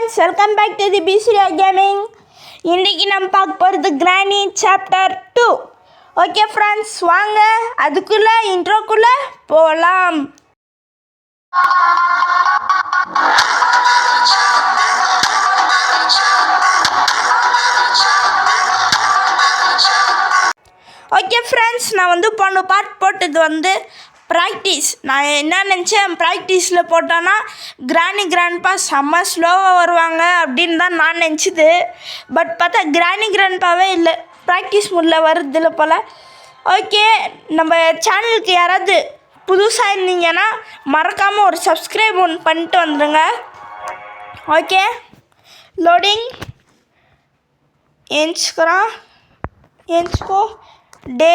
friends, welcome back to the BCDI Gaming. இன்னைக்கு நம்ம பார்க்க போகிறது கிரானி சாப்டர் 2. ஓகே ஃப்ரெண்ட்ஸ், வாங்க அதுக்குள்ள இன்ட்ரோக்குள்ள போகலாம். ஓகே ஃப்ரெண்ட்ஸ், நான் போன பார்ட் போட்டது ப்ராக்டிஸ். நான் என்ன நினச்சேன், ப்ராக்டிஸில் போட்டோன்னா கிராண்ட்பா செம்ம ஸ்லோவாக வருவாங்க அப்படின்னு தான் நான் நினச்சிது. பட் பார்த்தா கிராண்ட்பாவே இல்லை, ப்ராக்டிஸ் மூடில் வருதில்ல போல். ஓகே, நம்ம சேனலுக்கு யாராவது புதுசாக இருந்தீங்கன்னா மறக்காமல் ஒரு சப்ஸ்கிரைப் பண்ணிட்டு வந்துடுங்க. ஓகே, லோடிங் ஏஞ்சுக்கோ டே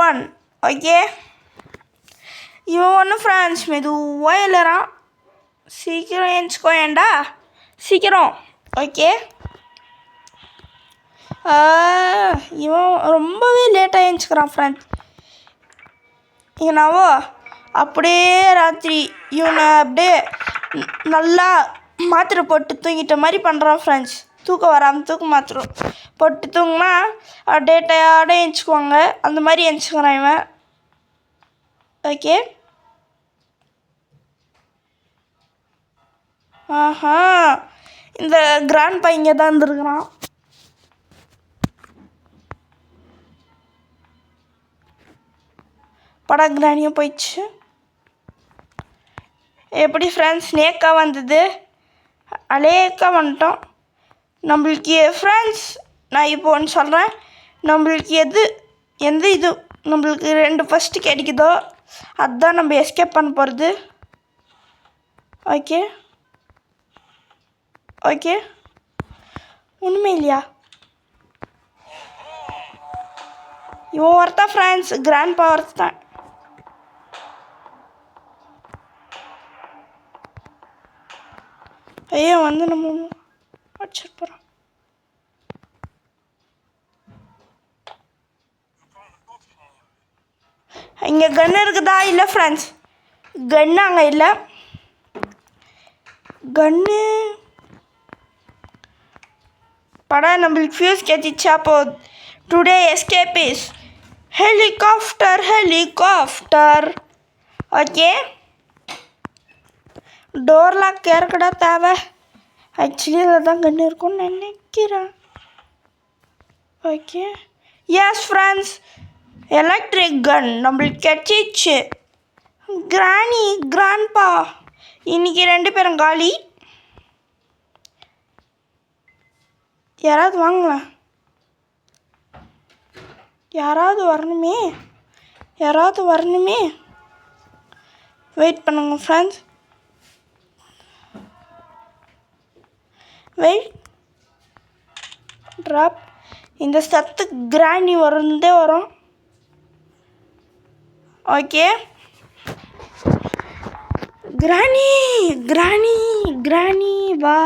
1. ஓகே, இவன் ஒன்று ஃப்ரெண்ட்ஸ் மெதுவாக இல்லைறான். சீக்கிரம் ஏஞ்சிக்கோ, ஏண்டா சீக்கிரம். ஓகே, இவன் ரொம்பவே லேட்டாக ஏஞ்சிக்கிறான் ஃப்ரெண்ட்ஸ். இவனாவோ அப்படியே ராத்திரி இவனை அப்படியே நல்லா மாத்திரை போட்டு தூங்கிட்ட மாதிரி பண்ணுறான் ஃப்ரெண்ட்ஸ். தூக்கம் வராமல் தூக்க மாத்திரம் போட்டு தூங்கினா அப்படியே டயர்டாக ஏஞ்சிக்குவாங்க, அந்த மாதிரி ஏஞ்சிக்கிறான் இவன். ஓகே, இந்த கிராண்ட்பா இங்கே தான் இருந்துருக்குறான். படா கிராணியும் போயிடுச்சு. எப்படி ஃப்ரெண்ட்ஸ் நேக்காக வந்தது, அலேக்கா வந்துட்டோம் நம்மளுக்கு. ஃப்ரெண்ட்ஸ் நான் இப்போ ஒன்று சொல்கிறேன், நம்மளுக்கு எந்த இது நம்மளுக்கு 2 ஃபஸ்ட்டு கிடைக்குதோ அதுதான் நம்ம எஸ்கேப் பண்ண போகிறது. ஓகே ஓகே, ஒன்றுமே இல்லையா? இவன் ஒருத்தா ஃப்ரெண்ட்ஸ், கிராண்ட்பா ஒருத்தான். ஐயோ நம்ம அடிச்சிட்டு போகிறோம். இங்கே கன்று இருக்குதா? இல்லை ஃப்ரெண்ட்ஸ், கன்று அங்கே இல்லை. கன்று படா நம்மளுக்கு ஃபியூஸ் கேட்டுச்சா? அப்போ today escape is helicopter. Okay, door lock யாருக்கடா தேவை? ஆக்சுவலி அதில் தான் கன்று இருக்கும்னு நினைக்கிறேன். Okay, yes friends, electric gun நம்மளுக்கு கிடச்சிச்சு. கிராண்ட்பா இன்னைக்கு 2 பேரும் காலி. யாராவது வாங்கலாம், யாராவது வரணுமே. வெயிட் பண்ணுங்க ஃப்ரெண்ட்ஸ், வெயிட் ட்ராப். இந்த சத்து கிராண்டி வரும். ஓகே, கிராணி வா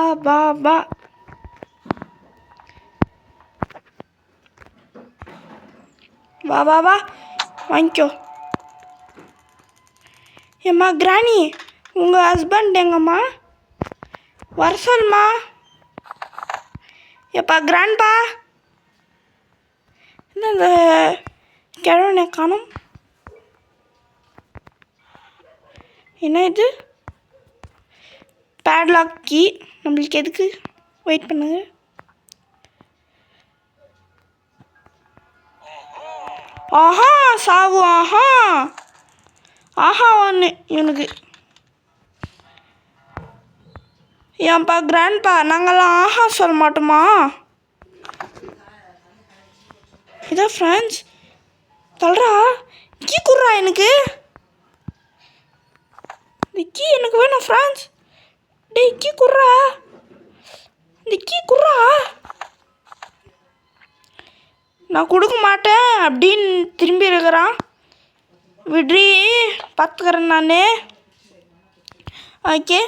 வாங்கிக்கோ. ஏம்மா கிராணி, உங்கள் ஹஸ்பண்ட் எங்கம்மா? வர சொல்லுமா. எப்பா கிராண்ட்பா, என்ன இந்த கிழவனை காணும்? என்ன இது? பேட்லாக் கீ நம்மளுக்கு எதுக்கு? வெயிட் பண்ணுங்க. ஆஹா சாவு, ஆஹா ஒன்று இவனுக்கு. ஏன்பா கிராண்ட்பா, நாங்கள்லாம் ஆஹா சொல்ல மாட்டோமா? இதான் ஃப்ரெண்ட்ஸ் சொல்கிறா, கீ குடுறா எனக்கு. இந்த கீ எனக்கு வேணும் ஃப்ரெண்ட்ஸ். டேய் கீ குடுறா, இந்த கீ குடுறா. நான் கொடுக்க மாட்டேன் அப்படின்னு திரும்பி இருக்கிறான். விட்ரி பார்த்துக்கிறேன் நான். ஓகே,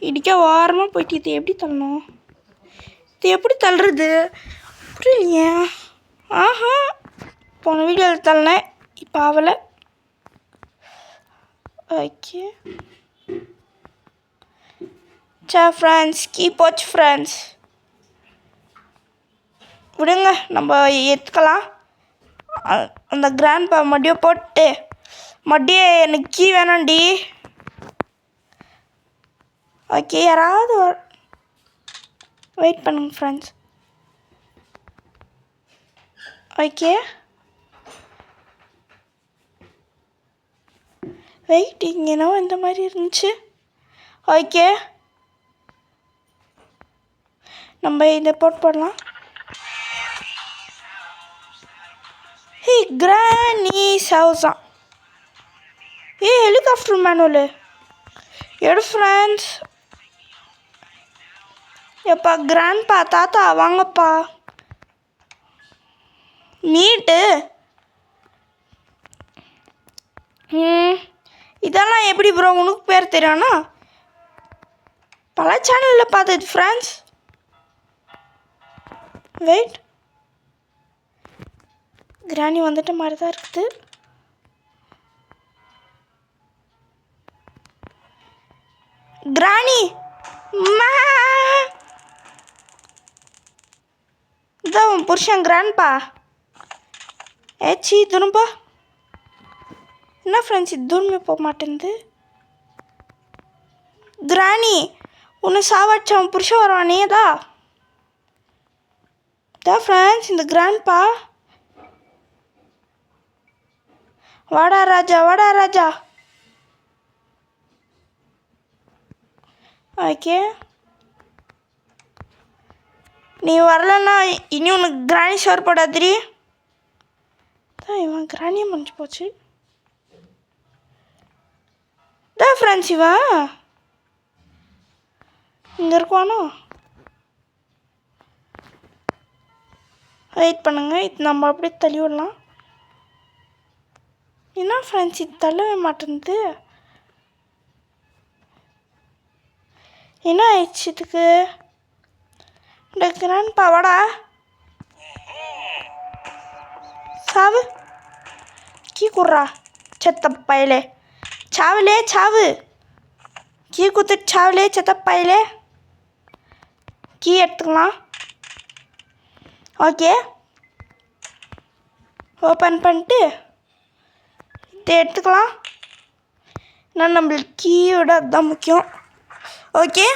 இடிக்க ஓரமாக போயிட்டு இதை எப்படி தள்ளணும்? இது எப்படி தள்ளுறது புரியலையே. போன வீடியோவில் தள்ளினேன், இப்போ ஆகலை. ஓகே, சே ஃப்ரெண்ட்ஸ் கீ போச்சு ஃப்ரெண்ட்ஸ். விடுங்க நம்ம எடுத்துக்கலாம். அந்த கிராண்ட்பா மறுபடியும் போட்டு மறுபடியும் எனக்கு கீ வேணாண்டி. ஓகே யாராவது வெயிட் பண்ணுங்க ஃப்ரெண்ட்ஸ். ஓகே வெயிட் இங்கேனோ இந்த மாதிரி இருந்துச்சு. ஓகே நம்ம இதை போடலாம். ஹே கிரானிஸ் ஹவுஸா? ஹெலிகாப்டர் மேனுவலு எடு ஃப்ரெண்ட்ஸ். எப்பா கிராண்ட்பா தாத்தா வாங்கப்பா. மீட்டு இதெல்லாம் எப்படி ப்ரோ உனக்கு பேர் தெரியும்னா? பல சேனலில் பார்த்தது ஃப்ரெண்ட்ஸ். வெயிட் கிராணி வந்துட்ட மாதிரி தான் இருக்குது. கிராணி இதான் உன் புருஷன் கிராண்ட்பா. ஏச்சி துணுப்பா. என்ன ஃப்ரெண்ட்ஸ் இது தூரமே போக மாட்டேங்குது. கிராணி உன்னை சாவடிச்ச அவன் புருஷன் வருவானே தான் ஃப்ரெண்ட்ஸ் இந்த கிராண்ட்பா. வாடா ராஜா வாடா ராஜா. ஓகே நீ வரலன்னா இனி உனக்கு கிராணி ஷோர் போடாதிரி. தான் இவன் கிராணியை முடிஞ்சு போச்சு. தான் ஃப்ரெண்ட்ஸ் இவன் இங்கே இருக்குவானோ? வெயிட் பண்ணுங்க இது நம்ம அப்படியே தள்ளி விடலாம். என்ன ஃப்ரெண்ட்ஸ் இது தள்ளவே மாட்டேங்குது. என்ன ஆயிடுச்சு இதுக்கு? இந்த கிராண்ட்பா வாடா சாவு. கீ குடுறா செத்த பயலே. சாவுலே சாவு. கீ குத்துட்டு சாவுலே செத்த பயலே. கீ எடுத்துக்கலாம். ஓகே ஓப்பன் பண்ணிட்டு இதை எடுத்துக்கலாம். நான் நம்மளுக்கு கீயோட அதுதான் முக்கியம். ஓகே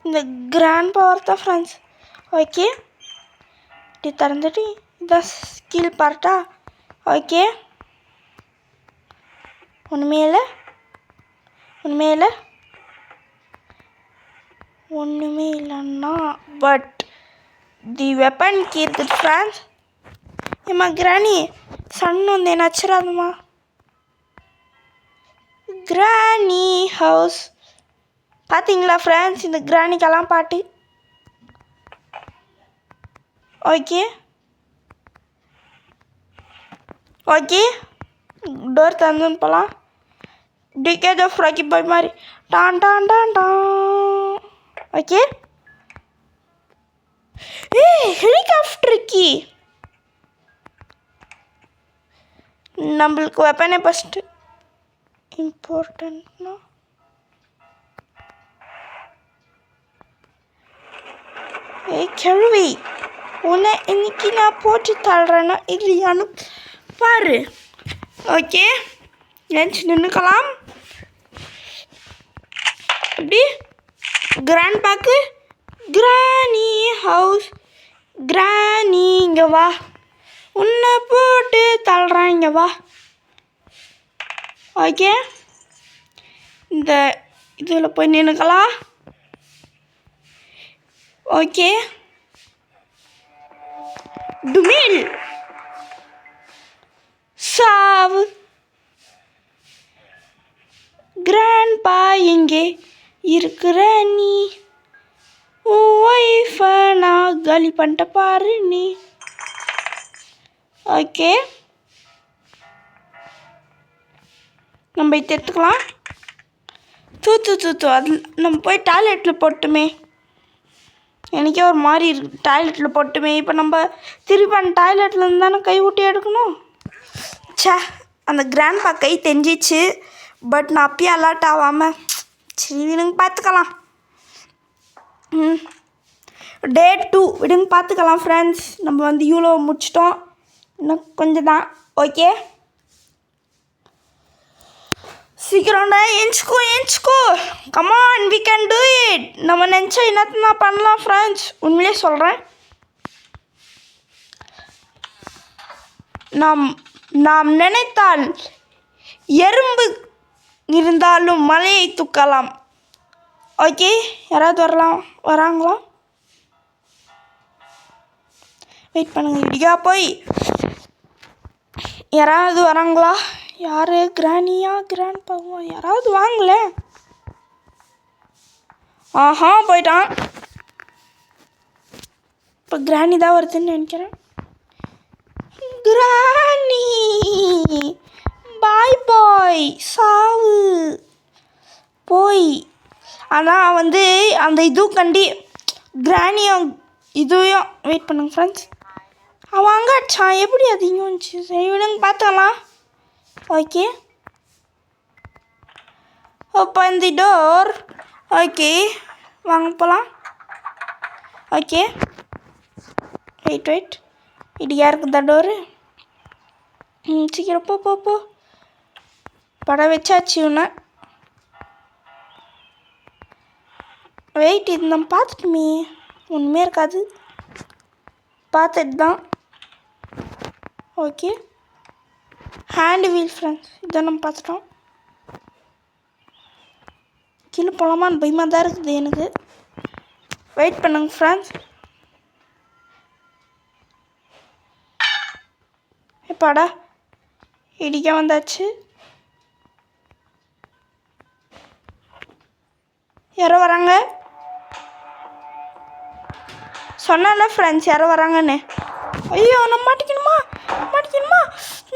இந்த கிராண்ட் பவர் தான் ஃப்ரெண்ட்ஸ். ஓகே இப்படி திறந்துட்டு இதான் ஸ்கில் பார்ட்டா. ஓகே ஒன்றுமே இல்லை ஒன்றுமே இல்லைன்னா பட் தி வெப்பன் கீ இருக்குது ஃப்ரெண்ட்ஸ். ஏம்மா கிராணி சன் வந்து என்ன வச்சிடாதுமா. கிராணி ஹவுஸ் பார்த்தீங்களா ஃப்ரெண்ட்ஸ் இந்த கிராணிக்கெல்லாம் பாட்டு. ஓகே டோர் தந்துன்னு போகலாம். டிகேஜ் ஆஃப் ராக்கி பாய் மாதிரி don don don don. Okay helicopter கீ. நம்மளுக்கு வெப்பனே ஃபஸ்ட்டு இம்பார்ட்டன்ட்னா கேள்வி உன்னை இன்னைக்கு நான் போட்டு தள்ளுறேன்னா இல்லையான்னு பாரு. ஓகே லஞ்ச் நின்றுக்கலாம். எப்படி கிராண்ட்பாக்கு கிராணி ஹவுஸ். கிராணி இங்கே வா உன்னை போட்டு தள்ளுறேன் இங்கே வா. ஓகே இந்த இதில் போய் நின்றுக்கலாம். ஓகே டுமில் சாவு. கிராண்ட்பா எங்கே இருக்கிற நீ? உன் ஒய்ஃபை நான் காலி பண்ணிட்ட பாரு நீ. ஓகே நம்ம இதை எடுத்துக்கலாம். தூ அது நம்ம போய் டாய்லெட்டில் போட்டுமே. எனக்கே ஒரு மாதிரி இருக்கு டாய்லெட்டில் போட்டுமே. இப்போ நம்ம திருப்பி அந்த டாய்லெட்லேருந்து தானே கை ஊட்டி எடுக்கணும். சே அந்த கிராண்ட்பா கை தெரிஞ்சிச்சு. பட் நான் அப்பயே அலர்ட் ஆகாமல் சரி விடுங்க பார்த்துக்கலாம். டே 2 விடுங்க பார்த்துக்கலாம் ஃப்ரெண்ட்ஸ். நம்ம வந்து யூலோ முடிச்சிட்டோம், இன்னும் கொஞ்சம் தான். ஓகே சீக்கிரம்டா எஞ்சிக்கோ come on we can do it. நம்ம நினச்சா என்னத்தான் நான் பண்ணலாம் ஃப்ரெண்ட்ஸ், உண்மையிலே சொல்கிறேன். நாம் நினைத்தால் எறும்பு இருந்தாலும் மலையை தூக்கலாம். ஓகே யாராவது வராங்களா? வெயிட் பண்ணுங்க, இடியா போய் யாராவது வராங்களா? யார் கிரானியா கிராண்ட் பாவா யாராவது வாங்கல? ஆஹா போயிட்டான். இப்போ கிராணி தான் வருதுன்னு நினைக்கிறேன். கிரானி பாய் பாய் சாவு போய். ஆனால் வந்து அந்த இதுவும் கண்டி கிரானியும் இதுவும் வெயிட் பண்ணுங்க ஃப்ரெண்ட்ஸ். அவன் அங்கே அடிச்சான், எப்படி அது இங்கே வந்துச்சு? சரி விடுங்க பார்த்துக்கலாம். Okay open the door. Okay வாங்க போகலாம். ஓகே வெயிட் இடியா இருக்குதா டோரு? சீக்கிரம் போ படம் வச்சாச்சு உன்னை. வெயிட் இது நம்ம பார்த்துட்டுமே ஒன்றுமே இருக்காது, பார்த்துட்டு தான். ஓகே ஹேண்ட் வீல் ஃப்ரெண்ட்ஸ் இதை நம்ம பார்த்துட்டோம். கீழே போகலாமான்னு பயமாக தான் இருக்குது எனக்கு. வெயிட் பண்ணுங்க ஃப்ரெண்ட்ஸ். எப்பாடா இடிக்க வந்தாச்சு. யாரோ வராங்க, சொன்னால ஃப்ரெண்ட்ஸ் யாரோ வராங்கன்னு. ஐயோ நம்ம மாட்டிக்கணுமா?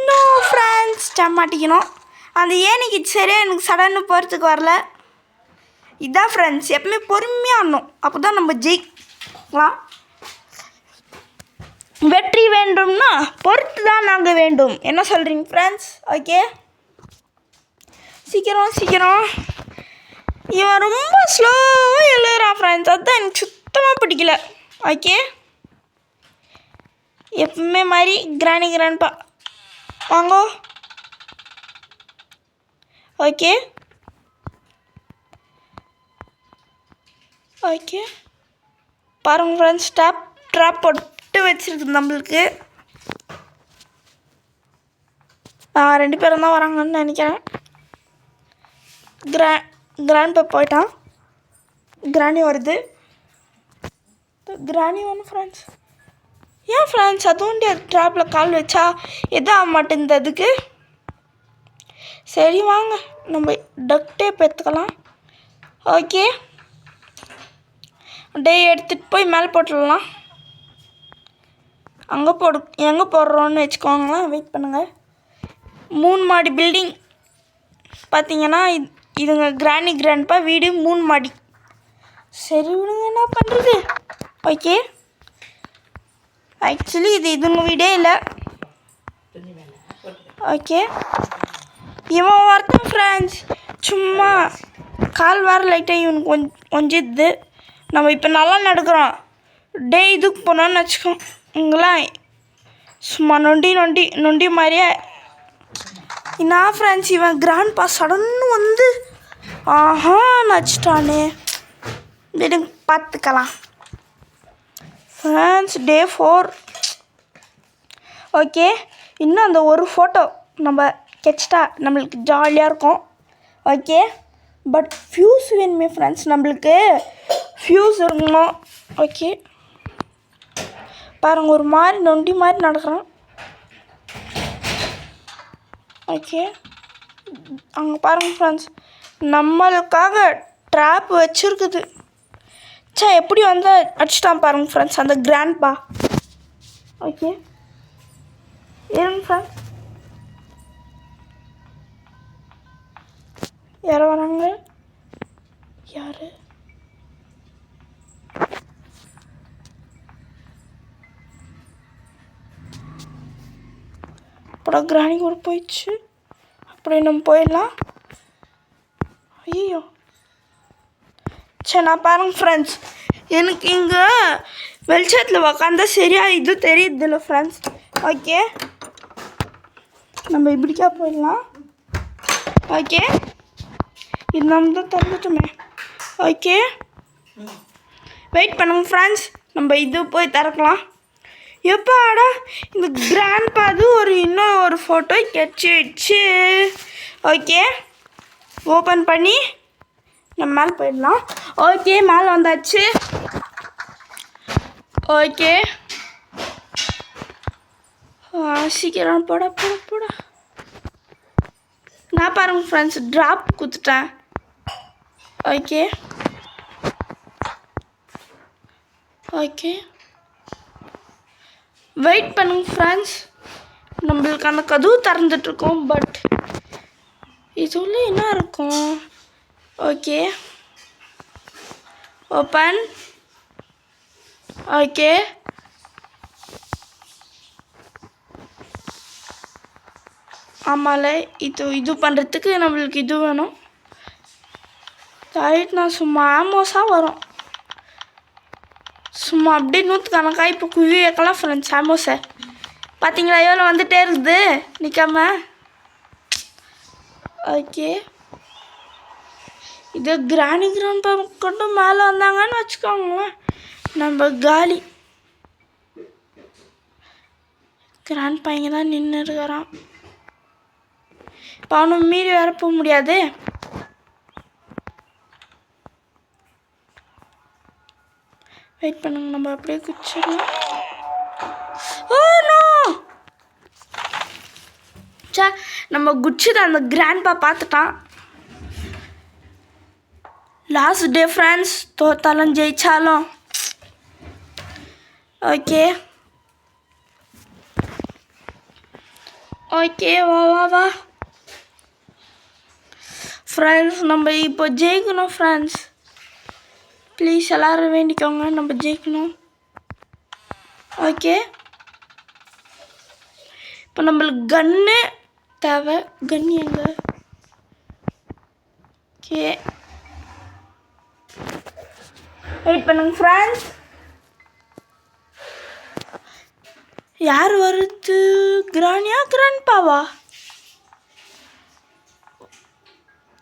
No friends மாட்டிக்கணும். அந்த ஏனிக்கு சரியாக எனக்கு சடன்னு போகிறதுக்கு வரல. இதான் ஃப்ரெண்ட்ஸ் எப்பவுமே பொறுமையாக ஆடணும், அப்போ தான் நம்ம ஜெயிக்கலாம். வெற்றி வேண்டும்னா பொறுத்து தான் நாங்கள் வேண்டும். என்ன சொல்கிறீங்க ஃப்ரெண்ட்ஸ்? ஓகே சீக்கிரம். இவன் ரொம்ப ஸ்லோவாக எழுதுறான் ஃப்ரெண்ட்ஸ், அதுதான் எனக்கு சுத்தமாக பிடிக்கல. ஓகே எப்பவுமே மாதிரி கிராண்ட்பா வாங்கோ. ஓகே பாருங்க ஃப்ரெண்ட்ஸ், ட்ராப் போட்டு வச்சுருக்கு நம்மளுக்கு. 2 பேரும் தான் வராங்கன்னு நினைக்கிறேன். கிராண்ட்பா போயிட்டான், கிராணி வருது. கிராணி ஒன்று ஃப்ரெண்ட்ஸ். ஏன் ஃப்ரெண்ட்ஸ் அதுவும் ட்ராப்பில் கால் வச்சா எதுவும் ஆக மாட்டேங்குது அதுக்கு. சரி வாங்க நம்ம டக் டேப் எடுத்துக்கலாம். ஓகே எடுத்துகிட்டு போய் மேலே போட்டுடலாம். எங்கே போடுறோன்னு வச்சுக்கோங்களேன். வெயிட் பண்ணுங்கள். 3 மாடி பில்டிங் பார்த்தீங்கன்னா இதுங்க கிராண்ட்பா வீடு 3 மாடி. சரி விடுங்க, என்ன பண்ணுறது. ஓகே ஆக்சுவலி இதுங்க வீடே இல்லை. ஓகே இவன் ஒருத்தன் ஃப்ரெண்ட்ஸ் சும்மா கால் வர லைட்டாக இவனுக்கு கொஞ்சிடுது. நம்ம இப்போ நல்லா நடக்கிறோம். இதுக்கு போனோன்னு வச்சுக்கோங்களேன், சும்மா நொண்டி மாதிரியே. என்ன ஃப்ரெண்ட்ஸ் இவன் கிராண்ட்பா சடன்னு வந்து நடிச்சிட்டானே. விடுங்க பார்த்துக்கலாம் ஃப்ரெண்ட்ஸ். டே 4. ஓகே இன்னும் அந்த ஒரு ஃபோட்டோ நம்ம கெச்சிட்டா நம்மளுக்கு ஜாலியாக இருக்கும். ஓகே பட் ஃப்யூஸ் வேணுமே ஃப்ரெண்ட்ஸ், நம்மளுக்கு ஃப்யூஸ் இருக்கணும். ஓகே பாருங்கள் ஒரு மாதிரி நொண்டி மாதிரி நடக்கிறான். ஓகே அங்கே பாருங்கள் ஃப்ரெண்ட்ஸ், நம்மளுக்காக ட்ராப் வச்சுருக்குது. எப்படி வந்து அடிச்சிட்டான் பாருங்கள் ஃப்ரெண்ட்ஸ் அந்த கிராண்ட்பா. ஓகே இருங்க ஃப்ரெண்ட்ஸ், யாரோ வராங்க. யார்? அப்புறம் கிராணி கூட போயிடுச்சு. அப்படியே நம்ம போயிடலாம். ஐயோ சரி நான் பாருங்க ஃப்ரெண்ட்ஸ், எனக்கு இங்கே வெளிச்சத்தில் உக்காந்தா சரியாக இது தெரியுதில்ல ஃப்ரெண்ட்ஸ். ஓகே நம்ம இப்படிக்கா போயிடலாம். ஓகே இது நம்ம தான் திறந்துட்டோமே. ஓகே வெயிட் பண்ணுங்க ஃப்ரெண்ட்ஸ், நம்ம இது போய் திறக்கலாம். எப்பாடா இந்த கிராண்ட் பாது இன்னும் ஒரு ஃபோட்டோ கிடச்சிடுச்சு. ஓகே ஓப்பன் பண்ணி நம்ம மேலே போயிடலாம். ஓகே மேலே வந்தாச்சு. ஓகே சீக்கிரம் போட போட போட. நான் பாருங்க ஃப்ரெண்ட்ஸ் ட்ராப் கொடுத்துட்டேன். ஓகே ஓகே வெயிட் பண்ணுங்க ஃப்ரெண்ட்ஸ், நம்மளுக்கு அந்த கதவு திறந்துட்டுருக்கோம். பட் இதுள்ள என்ன இருக்கும்? Okay open. ஓகே ஆமாம்ல, இது பண்ணுறதுக்கு நம்மளுக்கு இது வேணும். ரைட் நான் சும்மா ஆமோஸாக வரும், சும்மா அப்படியே நூற்றுக்கணக்காக இப்போ குவி வைக்கலாம் ஃப்ரெண்ட்ஸ். ஆமோஸை பார்த்தீங்களா எவ்வளோ வந்துகிட்டே இருக்குது நிற்காம. ஓகே இது கிராண்ட் கொண்டு மேலே வந்தாங்கன்னு வச்சுக்கோங்களேன், நம்ம காலி. கிராண்ட் பையன் தான் நின்று இருக்கிறான். இப்போ அவனும் மீறி வேற போக முடியாது. வெயிட் பண்ணுங்க, நம்ம அப்படியே குச்சிடலாம். ஓ நோ சே, நம்ம குச்சித அந்த கிராண்ட்பா பார்த்துட்டான். லாஸ்ட் டே ஃப்ரெண்ட்ஸ், தோத்தாலும் ஜெயிச்சாலும். ஓகே ஓகே வா வா வா ஃப்ரெண்ட்ஸ், நம்ம இப்போ ஜெயிக்கணும் ஃப்ரெண்ட்ஸ். ப்ளீஸ் எல்லோரும் வேண்டிக்கோங்க, நம்ம ஜெயிக்கணும். ஓகே இப்போ நம்மளுக்கு கன்னு தேவை. கன் எங்க? ஓகே வெயிட் பண்ணுங்க ஃப்ரெண்ட்ஸ், யார் வருது? கிரானியா கிராண்ட்பாவா?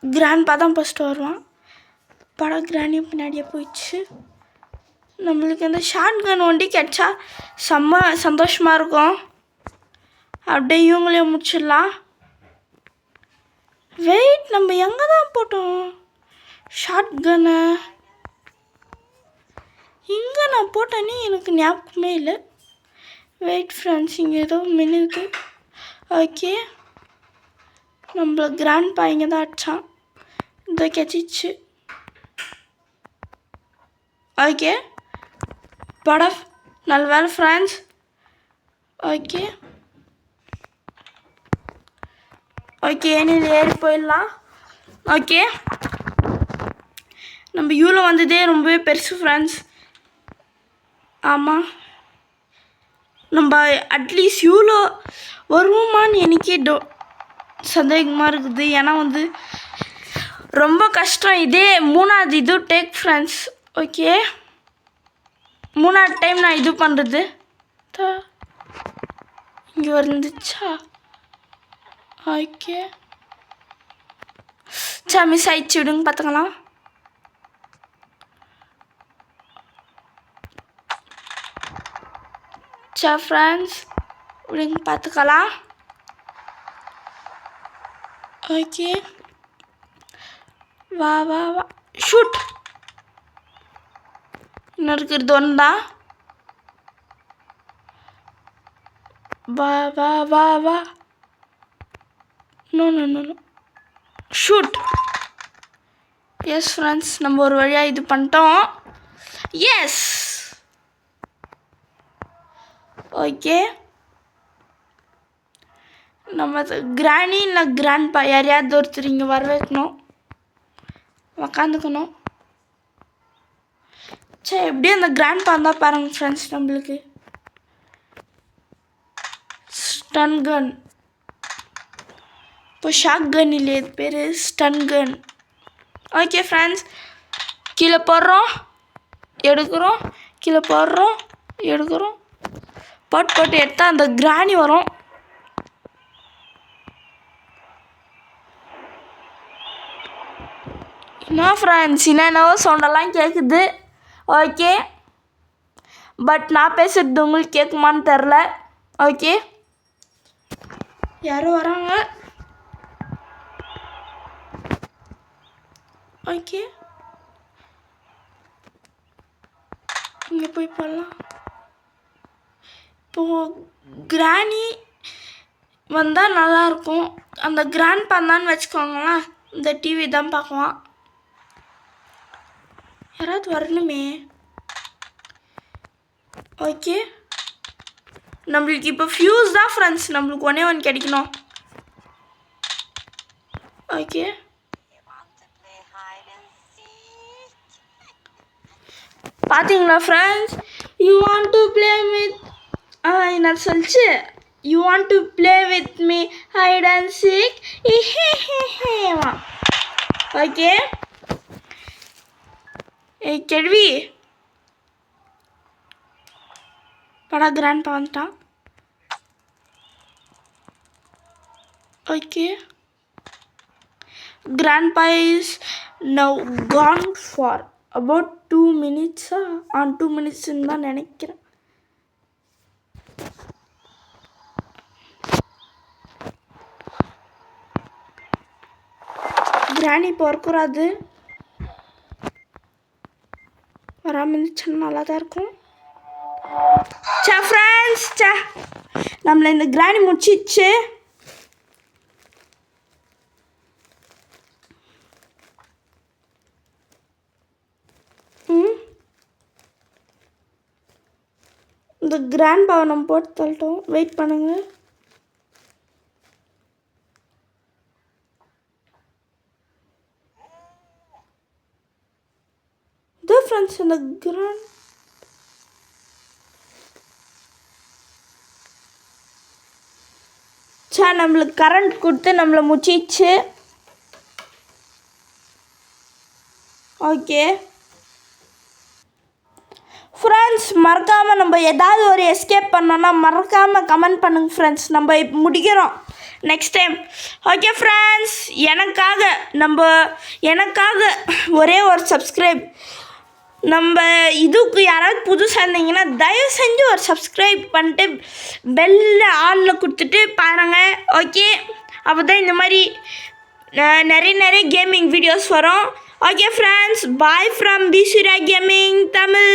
கிராண்ட்பா தான் ஃபஸ்ட்டு வருவான். படம் கிராண்டியும் பின்னாடியே போயிடுச்சு. நம்மளுக்கு இந்த ஷார்ட் கன் ஒண்டி கிடச்சா செம்ம சந்தோஷமாக இருக்கும். அப்படியே இவங்களையும் முடிச்சிடலாம். வெயிட், நம்ம எங்கே தான் போட்டோம் ஷார்ட் கன்னு? இங்கே நான் போட்டேன்னு எனக்கு ஞாபகமே இல்லை. வெயிட் ஃப்ரெண்ட்ஸ், இங்கே ஏதோ மின்னுது. ஓகே நம்மள கிராண்ட்பா இங்கே தான் அடித்தான். இதை கிடச்சிச்சு. ஓகே படம் நல்ல வேலை ஃப்ரெண்ட்ஸ். ஓகே ஓகே ஏனில் ஏறி போயிடலாம். ஓகே நம்ம யூல வந்ததே ரொம்பவே பெருசு ஃப்ரெண்ட்ஸ். ஆமாம், நம்ம அட்லீஸ்ட் யூலோ வருவோமான்னு எனக்கே சந்தேகமாக இருக்குது. ஏன்னா ரொம்ப கஷ்டம். இதே மூணாவது இது டேக் ஃப்ரெண்ட்ஸ். ஓகே மூணாவது டைம் நான் இது பண்ணுறது. இங்கே வந்துச்சா? ஓகே சா மிஸ் ஆயிடுச்சு, விடுங்க பார்த்துக்கலாம். சா ஃப்ரெண்ட்ஸ் விடுங்க பார்த்துக்கலாம். ஓகே வா வா வா ஷூட். இன்னும் இருக்கிறது ஒன்று தான். வா வா வா வா no no no no shoot. Yes friends, நம்ம ஒரு வழியாக இது பண்ணிட்டோம். எஸ் ஓகே நம்ம கிராணி இல்லை கிராண்ட்பா யாரையாவது ஒருத்தர் இங்கே வர வைக்கணும், உக்காந்துக்கணும். சரி எப்படியும் அந்த கிராண்ட்பா இருந்தால் பாருங்கள் ஃப்ரெண்ட்ஸ். நம்மளுக்கு ஸ்டன் கன், இப்போ ஷாக் கன் இல்லையே, இது பேர் ஸ்டன் கன். ஓகே ஃப்ரெண்ட்ஸ், கீழே போடுறோம், எடுக்கிறோம், கீழே போடுறோம், எடுக்கிறோம், போட்டு எடுத்தால் அந்த கிராணி வரும். என்ன ஃப்ரெண்ட்ஸ், என்னென்னவோ சவுண்டெல்லாம் கேட்குது. ஓகே, பட் நான் பேசுகிறது உங்களுக்கு கேட்குமான்னு தெரில. ஓகே, யாரும் வராங்க. ஓகே, இங்கே போய் போடலாம். இப்போது கிராணி வந்தால் நல்லாயிருக்கும். அந்த கிராண்ட் பண்ணான்னு வச்சுக்கோங்களேன், இந்த டிவி தான் பார்க்குவான். யாராவது வரணுமே. ஓகே, நம்மளுக்கு இப்போ ஃபியூஸ் தான் ஃப்ரெண்ட்ஸ், நம்மளுக்கு ஒன்றே ஒன்று கிடைக்கணும். ஓகே, பார்த்தீங்களா friends, you want to play with என்ன சொல்லிச்சு, you want to play with me hide and seek. Okay, கேள்வி படா கிராண்ட் வந்துட்டான். Okay, grandpa is now gone for about 2 minutes. 2 minutes தான் நினைக்கிறேன். கிராணி பொறுக்கூடாது, வராமல் இருந்துச்சுன்னா நல்லா தான் இருக்கும். ஃப்ரெண்ட்ஸ், நம்மளை இந்த கிராணி முடிச்சிச்சு. இந்த கிராண்ட் பாவை நம்ம போட்டு தள்ளிட்டோம். வெயிட் பண்ணுங்க. இதோ ஃப்ரெண்ட்ஸ், இந்த கிராண்ட் நம்மளுக்கு கரண்ட் கொடுத்து நம்மளை முடிச்சிச்சு. ஓகே ஃப்ரெண்ட்ஸ், மறக்காமல் நம்ம ஏதாவது ஒரு எஸ்கேப் பண்ணோன்னா மறக்காமல் கமெண்ட் பண்ணுங்க ஃப்ரெண்ட்ஸ். நம்ம இப்போ முடிக்கிறோம் நெக்ஸ்ட் டைம். ஓகே ஃப்ரெண்ட்ஸ், எனக்காக ஒரே ஒரு சப்ஸ்கிரைப். நம்ம இதுக்கு யாராவது புதுசாக இருந்தீங்கன்னா தயவு செஞ்சு ஒரு சப்ஸ்கிரைப் பண்ணிட்டு பெல்ல ஆனில் கொடுத்துட்டு பாருங்கள். ஓகே, அப்போ தான் இந்த மாதிரி நிறைய கேமிங் வீடியோஸ் வரும். ஓகே ஃப்ரெண்ட்ஸ், பாய் ஃப்ரம் பிசுரா கேமிங் தமிழ்.